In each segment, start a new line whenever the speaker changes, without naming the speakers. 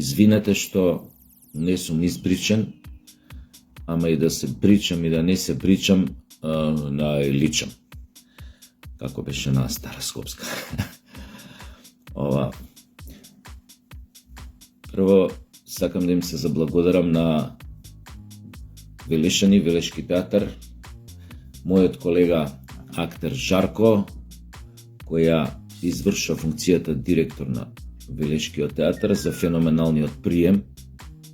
извинете што не сум избричен, ама и да се бричам и да не се бричам, личам. Како беше на Стара Скопска. Прво, сакам да им се заблагодарам на Велешани, Велешки театар, мојот колега актер Жарко, која извршува функцијата директор на Велешкиот театар за феноменалниот прием,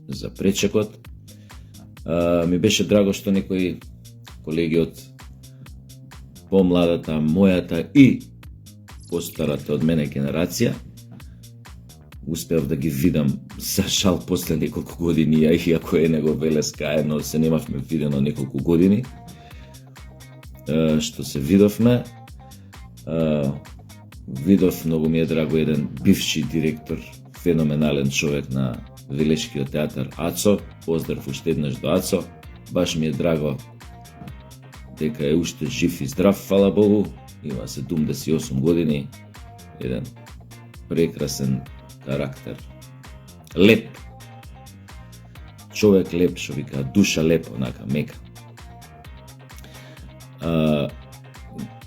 за пречекот. Ми беше драго што некои колеги од помладата, мојата и постарата од мене генерација успеав да ги видам за жал после неколку години, иако е него Велеска, но се немавме видено неколку години. Што се видовме, видов, многу ми е драго, еден бивши директор, феноменален човек на Велешкиот театар, Ацо. Поздрав уште еднаш до Ацо. Баш ми е драго дека е уште жив и здрав, фала Богу. Има 78 години. Еден прекрасен карактер. Леп. Човек леп, што вика, душа леп, онака, мека.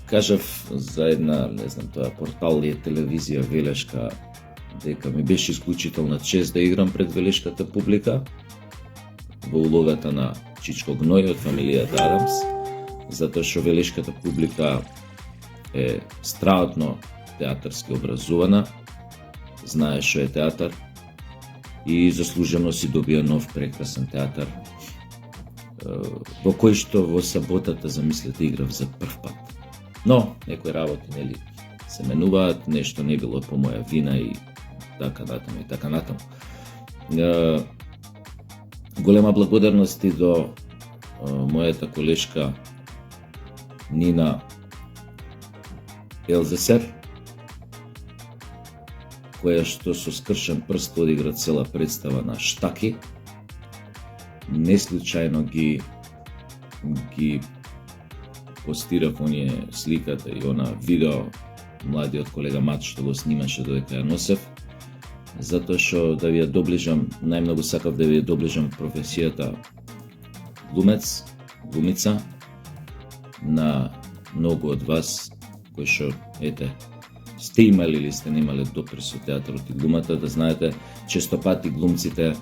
Кажав за една, не знам, тоа портал ли е, телевизија Велешка, дека ми беше исклучителна чест да играм пред велешката публика во улогата на Чичко Гној од фамилијата Адамс, затоа што велешката публика е страотно театарски образувана, знае што е театар и заслужено си добија нов прекрасен театар, во кој што во саботата, замислете, играв за прв пат. Но, некои работи, нели, се менуваат, нешто не било по моја вина и така натаму и така натаму. Голема благодарност и до мојата колешка Нина Елзесер, која што со скршен прст одигра цела представа на Штаки. Не случајно ги постирав оние сликата и она видео, младиот колега Мат што го снимаше додека ја носев, затоа што да ви ја доближам, најмногу сакав да ви ја доближам професијата глумица на многу од вас кои што, сте имали или сте немале допир со театарот и глумата, да знаете, често пати глумците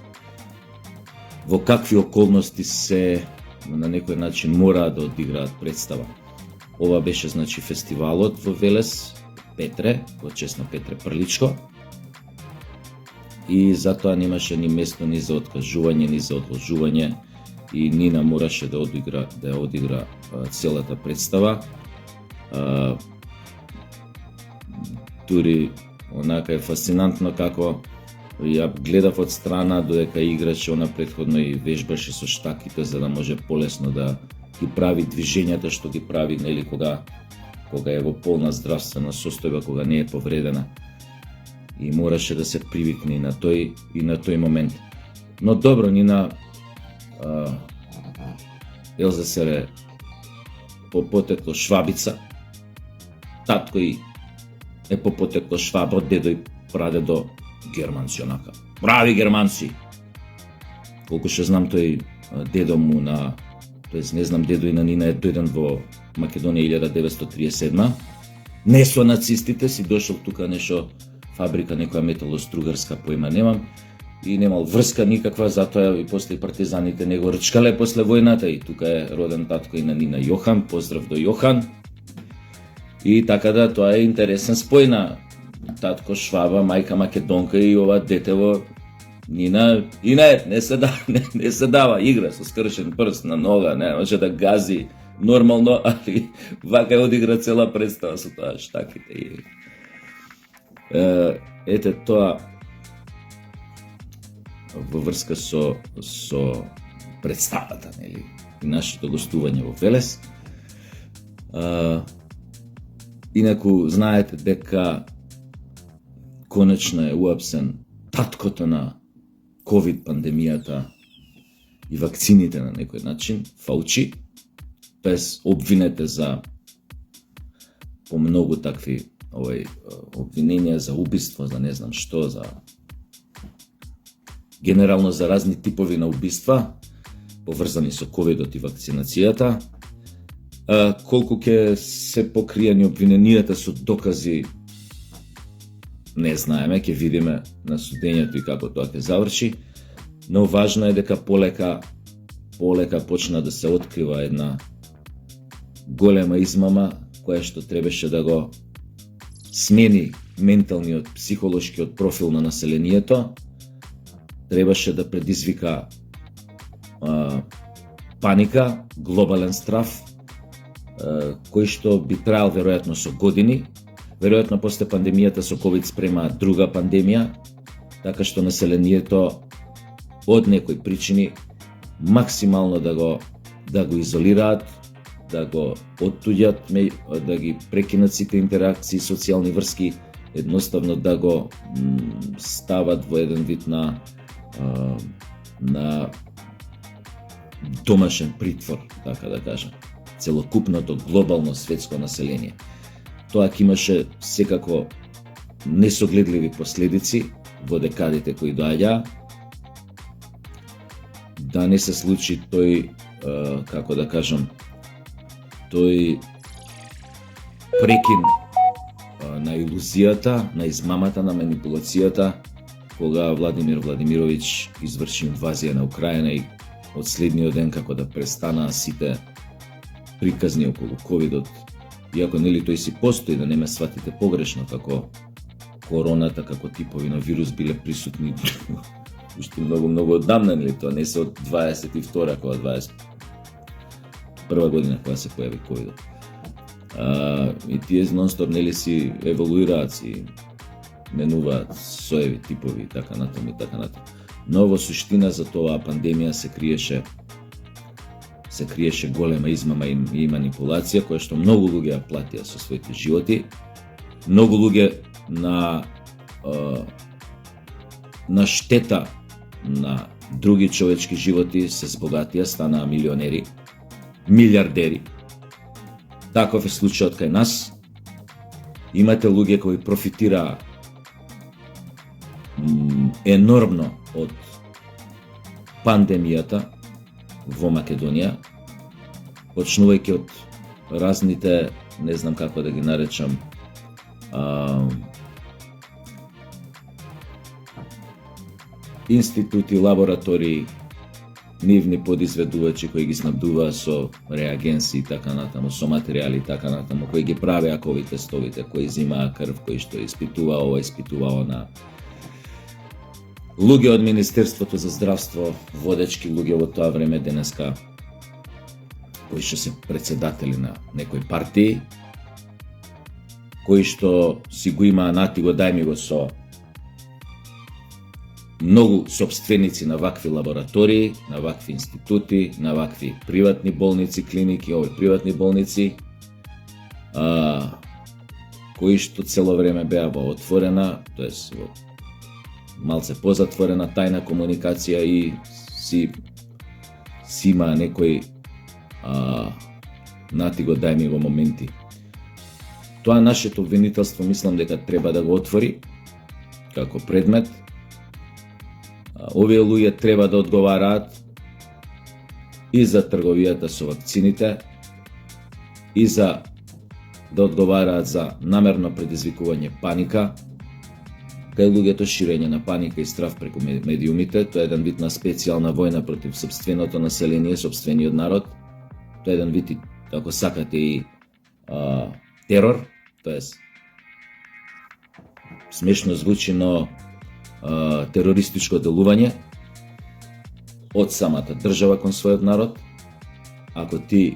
во какви околности се на некој начин мораат да одиграат представа. Ова беше, значи, фестивалот во Велес, Петре, во чест на Петре Прличко, и затоа немаше ни место ни за откажување, ни за одложување, и Нина мораше да одигра целата представа. Дури онака е фасцинантно како ја гледав од страна додека играше, она претходно и вежбаше со штаките за да може полесно да ги прави движењата што ги прави, нели, кога е во полна здравствена состојба, кога не е повредена. И мораше да се привикне на тој момент. Но добро, Нина Елзесер е по потекло швабица, татко и е по потекло швабо, дедо и прадедо германци, онака. Прави германци! Колку што знам, тој дедо му на... Тоест, не знам, дедо и на Нина е дојден во Македонија 1937. Не со нацистите, си дошол тука нешто фабрика, некоја металостругарска, поима немам, и немал врска никаква, затоа и после партизаните не го рчкале после војната, и тука е роден татко и на Нина, Јохан, поздрав до Јохан. И така да, тоа е интересен спој на татко шваба, мајка македонка и ова детево Нина, и не се дава, игра со скршен прст на нога, не може да гази нормално, али вака одигра цела представа со тоа штаките. Ете тоа во врска со представата, нели, и нашето гостување во Велес. Инаку знаете дека конечно е уапсен таткото на ковид пандемијата и вакцините на некој начин, Фаучи, без обвинете за по многу такви обвиненија за убиство, за не знам што, за генерално за разни типови на убиства поврзани со ковидот и вакцинацијата. Колку ќе се покриени обвиненијата со докази не знаеме, ќе видиме на судењето и како тоа ќе заврши, но важно е дека полека почна да се открива една голема измама која што требаше да го смени менталниот, психолошкиот профил на населението, требаше да предизвика паника, глобален страв, кој што би траел веројатно со години. Веројатно после пандемијата со ковид спрема друга пандемија, така што населението од некои причини максимално да го изолираат, да го оттуѓат, да ги прекинат сите интеракции, социјални врски, едноставно да го стават во еден вид на домашен притвор, така да кажам, целокупното глобално светско население. Тоа ќе имаше секако несогледливи последици во декадите кои доаѓаа. Да не се случи тој, како да кажам, тој прекин на илузијата, на измамата, на манипулацијата, кога Владимир Владимирович изврши инвазија на Украина и од следниот ден како да престанаа сите приказни околу ковидот, иако нели тој си постои, да не ме сватите погрешно, како короната, како типови на вирус биле присутни уште многу оддамна, нели тоа не се од 22 кога 21 година кога се појави ковидот. И тие нонстоп нели си еволуираат, си менуваат соеви, типови и така натаму и така натаму. Но во суштина за тоа пандемија се криеше голема измама и манипулација, која што многу луѓе ја платија со своите животи. Многу луѓе на штета на други човечки животи се збогатија, станаа милионери, милиардери. Таков е случајот кај нас. Имате луѓе кои профитираа енормно од пандемијата во Македонија, почнувајќи од разните, не знам како да ги наречам, институти, лаборатории, нивни подизведувачи кои ги снабдуваа со реагенси и така натаму, со материјали и така натаму, кои ги правеа ковид тестовите, кои зимаа крв, кои што испитуваа ова, испитуваа она. Луѓе од Министерството за здравство, водечки луѓе во тоа време денеска, кои што се председатели на некои партии, кои што си го имаа нати го дај ми го со многу сопственици на вакви лаборатории, на вакви институти, на вакви приватни болници, клиники, овој приватни болници, кои што цело време беа во отворена, тоест во малце позатворена тајна комуникација и си има некои нати го дај ми го моменти. Тоа нашето обвинителство мислам дека треба да го отвори како предмет. Овие луѓе треба да одговараат и за трговијата со вакцините, и за да одговараат за намерно предизвикување паника кај луѓето, ширење на паника и страв преку медиумите. Тоа е еден вид на специјална војна против сопственото население, сопствениот народ. Тоа е еден вид, ако сакате, и терор, тоест смешно звучи, но терористичко делување од самата држава кон својот народ. Ако ти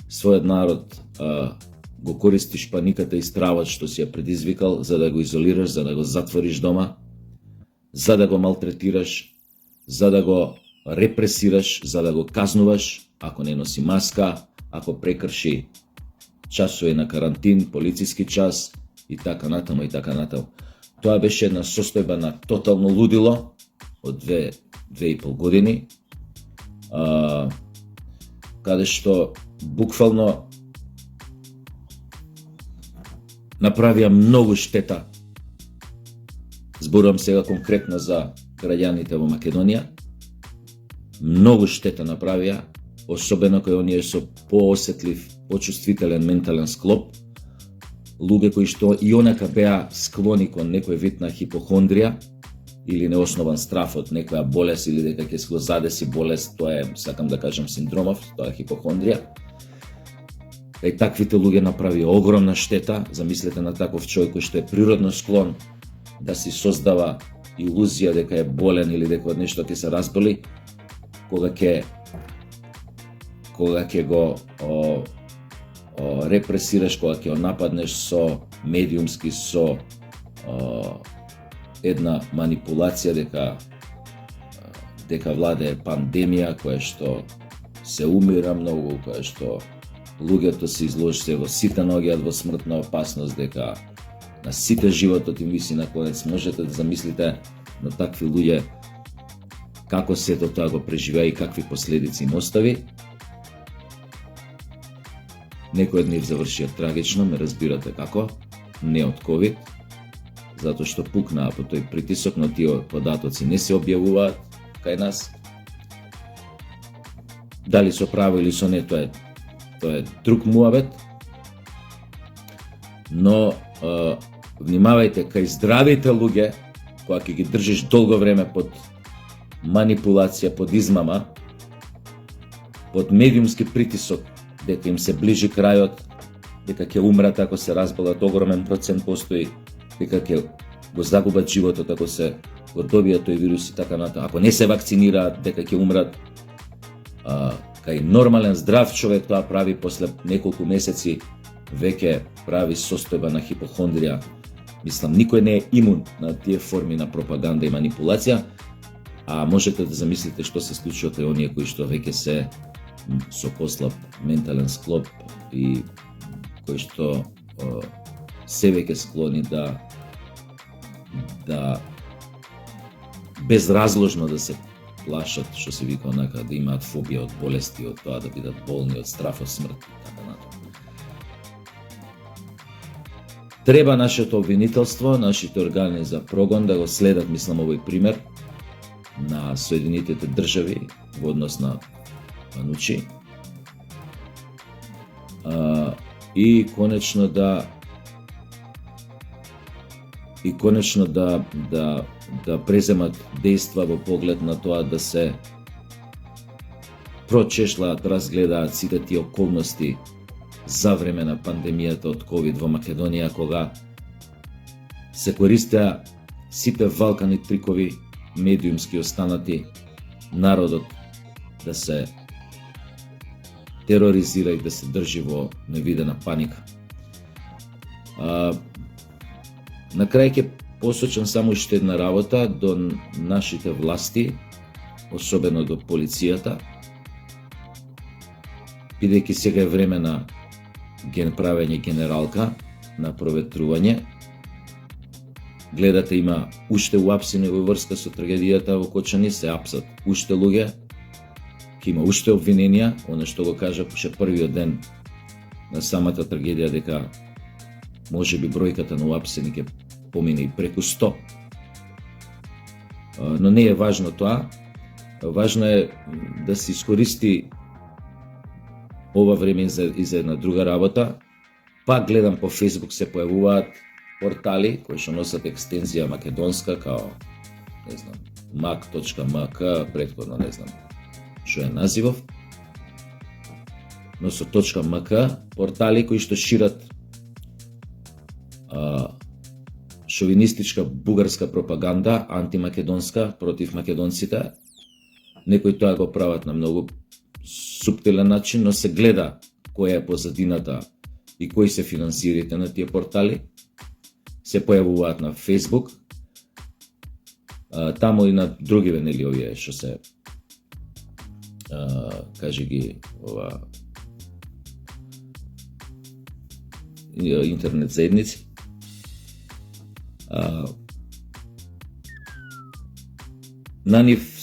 својот народ го користиш паниката и стравот што си ја предизвикал за да го изолираш, за да го затвориш дома, за да го малтретираш, за да го репресираш, за да го казнуваш, ако не носи маска, ако прекрши часови на карантин, полициски час и така натаму и така натаму. Тоа беше една состојба на тотално лудило од 2,5 години, каде што буквално направија многу штета. Зборувам сега конкретно за граѓаните во Македонија, многу штета направија, особено кои оние со поосетлив, почувствителен ментален склоп, луѓе кои што и онака беа склони кон некој вид на хипохондрија или неоснован страф од некоја болест или дека ќе го задеси болест, тоа е, сакам да кажам, синдромов, тоа е хипохондрија. И таквите луѓе направи огромна штета. Замислете на таков човек кој што е природно склон да си создава илузија дека е болен или дека од нешто ќе се разболи, кога ќе го репресираш, кога ќе го нападнеш со медиумски, со една манипулација дека владее пандемија која што се умира многу, која што луѓето се изложи во сите ноѓаат во смртна опасност, дека на сите животот им виси на конец. Можете да замислите на такви луѓе како сето тоа го преживеа и какви последици им остави. Некој од нив завршија трагично, ме разбирате како, не од ковид, затоа што пукнаа по тој притисок, но тие податоци не се објавуваат кај нас. Дали со право или со не, тоа е друг муавет. Но внимавајте, кај здравите луѓе, кога ќе ги држиш долго време под манипулација, под измама, под медиумски притисок, дека им се ближи крајот, дека ќе умрат ако се разболат, огромен процент постои, дека ќе го загубат животот ако се го добијат тој вирус и така натаму. Ако не се вакцинираат, дека ќе умрат. Кај нормален здрав човек тоа прави после неколку месеци, веќе прави состојба на хипохондрија. Мислам, никој не е имун на тие форми на пропаганда и манипулација, а можете да замислите што се случува кај оние кои што веќе се со послаб ментален склоп и кои што се веќе склони да безразложно да се плашат, што се вика онака, да имаат фобија од болести, од тоа да бидат болни, од страф од смрт и така натаму. Треба нашето обвинителство, нашите органи за прогон да го следат, мислам, овој пример на Соединетите држави во однос на Панучи и конечно да преземат дејства во поглед на тоа да се прочешлаат, разгледаат сите тие околности за време на пандемијата од ковид во Македонија, кога се користеа сите валкани трикови медиумски останати, народот да се тероризира и да се држи во невидена паника. На крај ќе посочам само уште една работа до нашите власти, особено до полицијата, бидејќи сега е време на правење генералка, на проветрување. Гледате, има уште уапсени во врска со трагедијата во Кочани, се апсат уште луѓе, ќе има уште обвиненија, она што го кажа уште првиот ден на самата трагедија, дека можеби бројката на уапсени ќе помине и преку 100. Но не е важно тоа. Важно е да се искористи ова време и за една друга работа. Пак гледам по Facebook се појавуваат портали кои што носат екстензија македонска, као, не знам, mac.mk, претходно не знам што е називов, но со .mk, портали кои што шират шовинистичка бугарска пропаганда, антимакедонска, против македонците. Некои тоа го прават на многу суптилен начин, но се гледа која е позадината и кои се финансирите на тие портали. Се појавуваат на Facebook, таму и на други венели овие што се кажи ги ова интернет заедници. На нив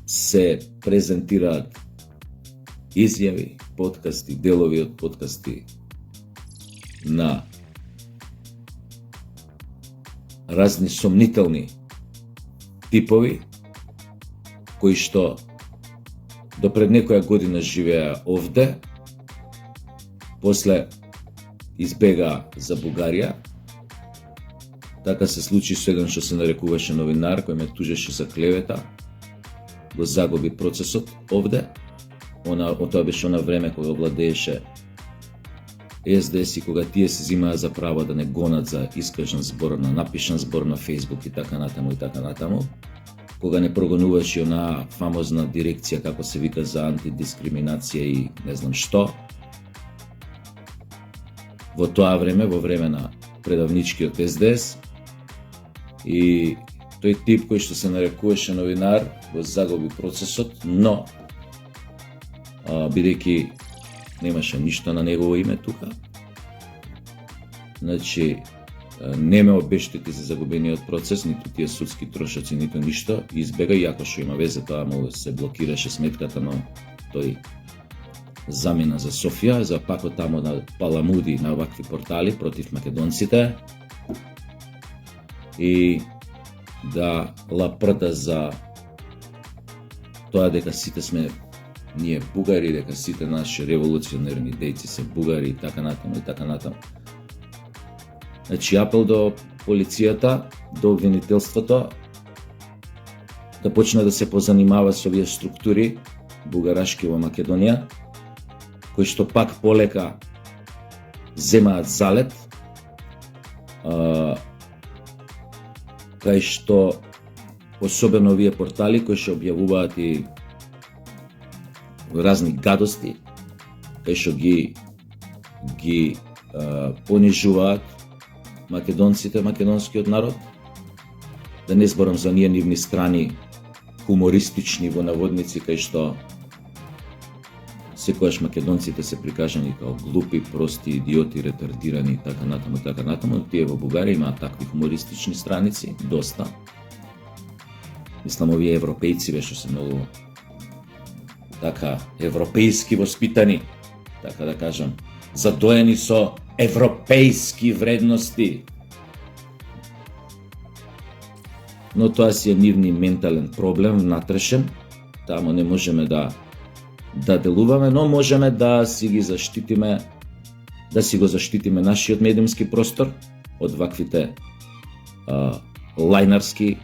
се презентираат изјави, подкасти, делови од подкасти на разни сомнителни типови кои што до пред некоја година живеа овде, после избега за Бугарија. Така се случи со еден што се нарекуваше новинар, кој ме тужеше за клевета, го загуби процесот овде. Тоа беше она време кога владееше СДС и кога тие се зимаа за право да не гонат за искажан збор, на напишан збор на Facebook и така натаму, кога не прогонуваше она фамозна дирекција, како се вика, за антидискриминација и не знам што. Во тоа време, во време на предавничкиот СДС, и тој тип кој што се нарекуваше новинар го загуби процесот, но бидејќи немаше ништо на негово име тука, значи не ме обештети за загубениот процес, ниту тие судски трошоци, ниту ништо, избега, иако што има везе, тоа му се блокираше сметката, но тој замина за Софија, за пако тамо да паламуди на вакви портали против македонците и да лапрда за тоа дека сите сме ние бугари, дека сите наши револуционерни дејци се бугари и така натаму. Значи, апел до полицијата, до обвинителството, да почне да се позанимава со овие структури бугарашки во Македонија, кои што пак полека земаат залет, кај што особено овие портали кои што објавуваат и разни гадости, кај што ги понижуваат македонците, македонскиот народ, да не зборам за оние нивни страни хумористични во наводници, кај што секогаш македонците се прикажани као глупи, прости, идиоти, ретардирани и така натаму. Тие во Бугарија имаат такви хумористични страници, доста. Мислам, овие европејци беше се многу така европејски воспитани, така да кажам, задоени со европејски вредности. Но тоа си е нивни ментален проблем, внатрешен, тамо не можеме да делуваме, но можеме да си ги заштитиме, да си го заштитиме нашиот медиумски простор од ваквите лајнарски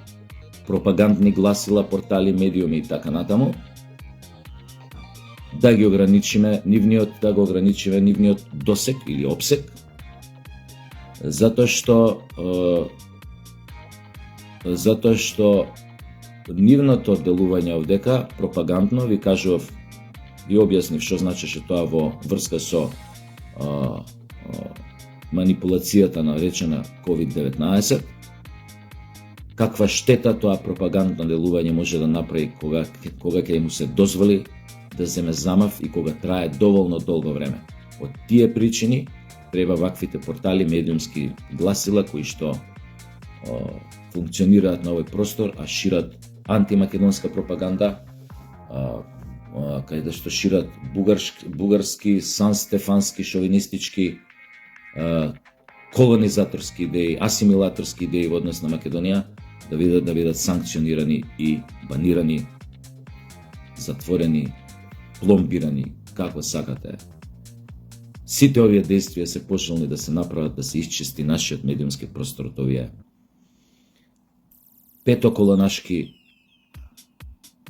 пропагандни гласила, портали, медиуми и така натаму, да го ограничиме нивниот досег или опсек, затоа што нивното делување овдека пропагандно, ви кажував, ви објаснив што значеше тоа во врска со манипулацијата наречена COVID-19, каква штета тоа пропагандно делување може да направи кога ќе му се дозволи да земе замав и кога трае доволно долго време. Од тие причини треба ваквите портали, медиумски гласила кои што функционираат на овој простор, а шират антимакедонска пропаганда, каде што шират бугарски, санстефански, шовинистички, колонизаторски идеи, асимилаторски идеи во однос на Македонија, да бидат санкционирани и банирани, затворени, пломбирани, како сакате. Сите овие действија се пожелни да се направат, да се исчисти нашиот медиумски простор од овие петоколонашки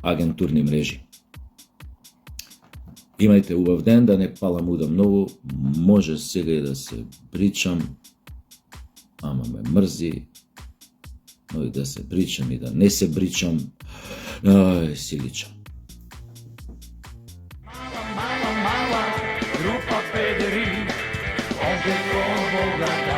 агентурни мрежи. Имајте убав ден, да не паламудам многу, може сега и да се бричам, ама ме мрзи, но и да се бричам и да не се бричам, си личам.
Grupa pederi, ovdje ko Boga